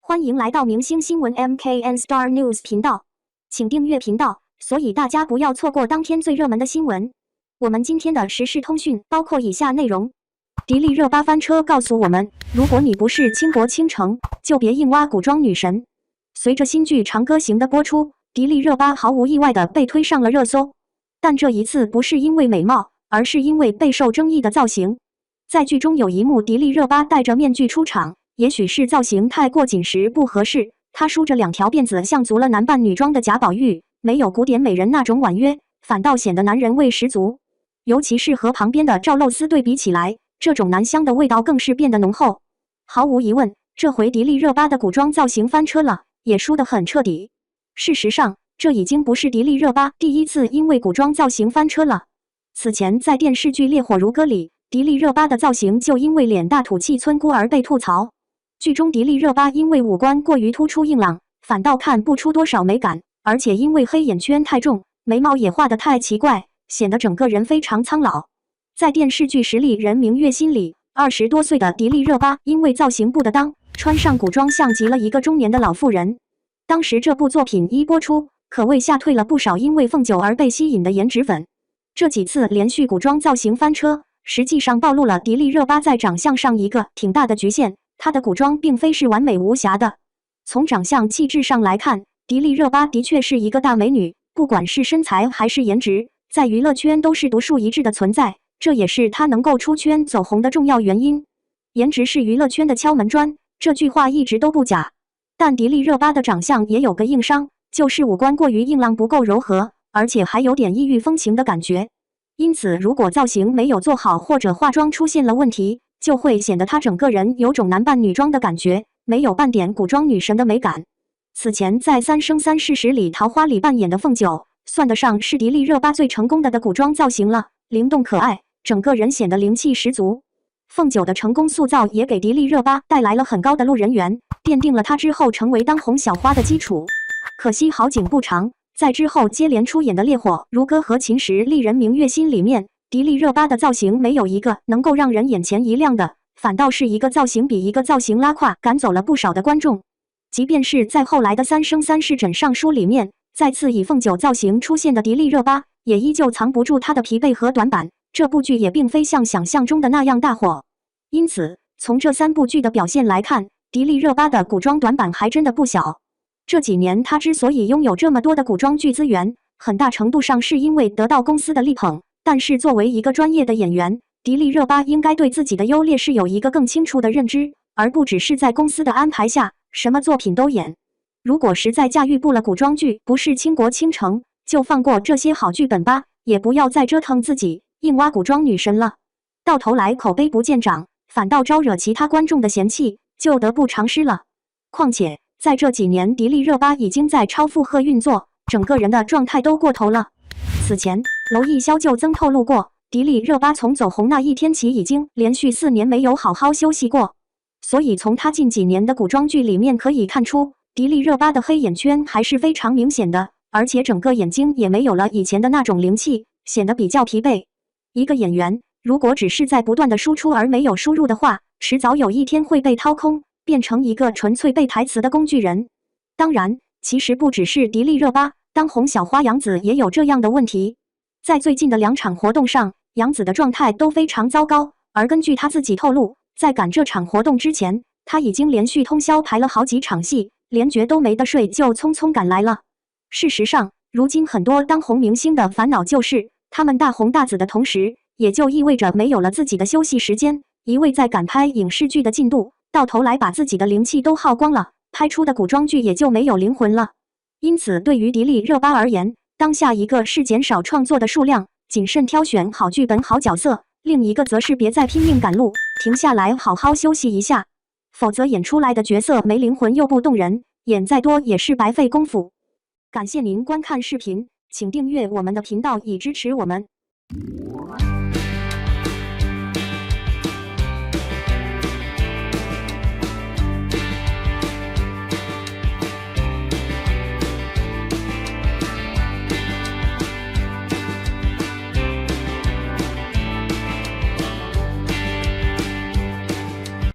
欢迎来到明星新闻 MKN Star News 频道，请订阅频道，所以大家不要错过当天最热门的新闻。我们今天的时事通讯包括以下内容：迪丽热巴翻车告诉我们，如果你不是倾国倾城，就别硬挖古装女神。随着新剧《长歌行》的播出，迪丽热巴毫无意外地被推上了热搜，但这一次不是因为美貌，而是因为备受争议的造型。在剧中有一幕，迪丽热巴戴着面具出场。也许是造型太过紧实不合适，她梳着2条辫子，像足了男扮女装的贾宝玉，没有古典美人那种婉约，反倒显得男人味十足。尤其是和旁边的赵露思对比起来，这种男香的味道更是变得浓厚。毫无疑问，这回迪丽热巴的古装造型翻车了，也输得很彻底。事实上，这已经不是迪丽热巴第一次因为古装造型翻车了。此前在电视剧《烈火如歌》里，迪丽热巴的造型就因为脸大土气村姑而被吐槽。剧中迪丽热巴因为五官过于突出硬朗，反倒看不出多少美感，而且因为黑眼圈太重，眉毛也画得太奇怪，显得整个人非常苍老。在电视剧《实力人明月心》里，20多岁的迪丽热巴因为造型不得当，穿上古装像极了一个中年的老妇人。当时这部作品一播出，可谓吓退了不少因为凤九而被吸引的颜值粉。这几次连续古装造型翻车，实际上暴露了迪丽热巴在长相上一个挺大的局限。她的古装并非是完美无瑕的，从长相气质上来看，迪丽热巴的确是一个大美女，不管是身材还是颜值，在娱乐圈都是独树一帜的存在，这也是她能够出圈走红的重要原因。颜值是娱乐圈的敲门砖，这句话一直都不假。但迪丽热巴的长相也有个硬伤，就是五官过于硬朗，不够柔和，而且还有点异域风情的感觉。因此，如果造型没有做好，或者化妆出现了问题，就会显得她整个人有种男扮女装的感觉，没有半点古装女神的美感。此前在《三生三世十里桃花》里扮演的凤九，算得上是迪丽热巴最成功的古装造型了，灵动可爱，整个人显得灵气十足。凤九的成功塑造也给迪丽热巴带来了很高的路人缘，奠定了她之后成为当红小花的基础。可惜好景不长，在之后接连出演的《烈火如歌》和《秦时丽人明月心》里面，迪丽热巴的造型没有一个能够让人眼前一亮的，反倒是一个造型比一个造型拉胯，赶走了不少的观众。即便是在后来的《三生三世枕上书》里面，再次以凤九造型出现的迪丽热巴，也依旧藏不住她的疲惫和短板。这部剧也并非像想象中的那样大火。因此，从这3部剧的表现来看，迪丽热巴的古装短板还真的不小。这几年她之所以拥有这么多的古装剧资源，很大程度上是因为得到公司的力捧。但是作为一个专业的演员，迪丽热巴应该对自己的优劣势有一个更清楚的认知，而不只是在公司的安排下什么作品都演。如果实在驾驭不了古装剧，不是倾国倾城，就放过这些好剧本吧，也不要再折腾自己，硬挖古装女神了。到头来口碑不见长，反倒招惹其他观众的嫌弃，就得不偿失了。况且在这几年，迪丽热巴已经在超负荷运作，整个人的状态都过头了。此前，娄艺潇就曾透露过，迪丽热巴从走红那一天起，已经连续4年没有好好休息过。所以从她近几年的古装剧里面可以看出，迪丽热巴的黑眼圈还是非常明显的，而且整个眼睛也没有了以前的那种灵气，显得比较疲惫。一个演员如果只是在不断的输出而没有输入的话，迟早有一天会被掏空，变成一个纯粹背台词的工具人。当然，其实不只是迪丽热巴，当红小花杨紫也有这样的问题。在最近的2场活动上，杨紫的状态都非常糟糕，而根据她自己透露，在赶这场活动之前，她已经连续通宵排了好几场戏，连觉都没得睡就匆匆赶来了。事实上，如今很多当红明星的烦恼就是，他们大红大紫的同时，也就意味着没有了自己的休息时间，一味在赶拍影视剧的进度，到头来把自己的灵气都耗光了，拍出的古装剧也就没有灵魂了。因此，对于迪丽热巴而言，当下一个是减少创作的数量，谨慎挑选好剧本、好角色；另一个则是别再拼命赶路，停下来好好休息一下，否则演出来的角色没灵魂又不动人，演再多也是白费功夫。感谢您观看视频，请订阅我们的频道以支持我们。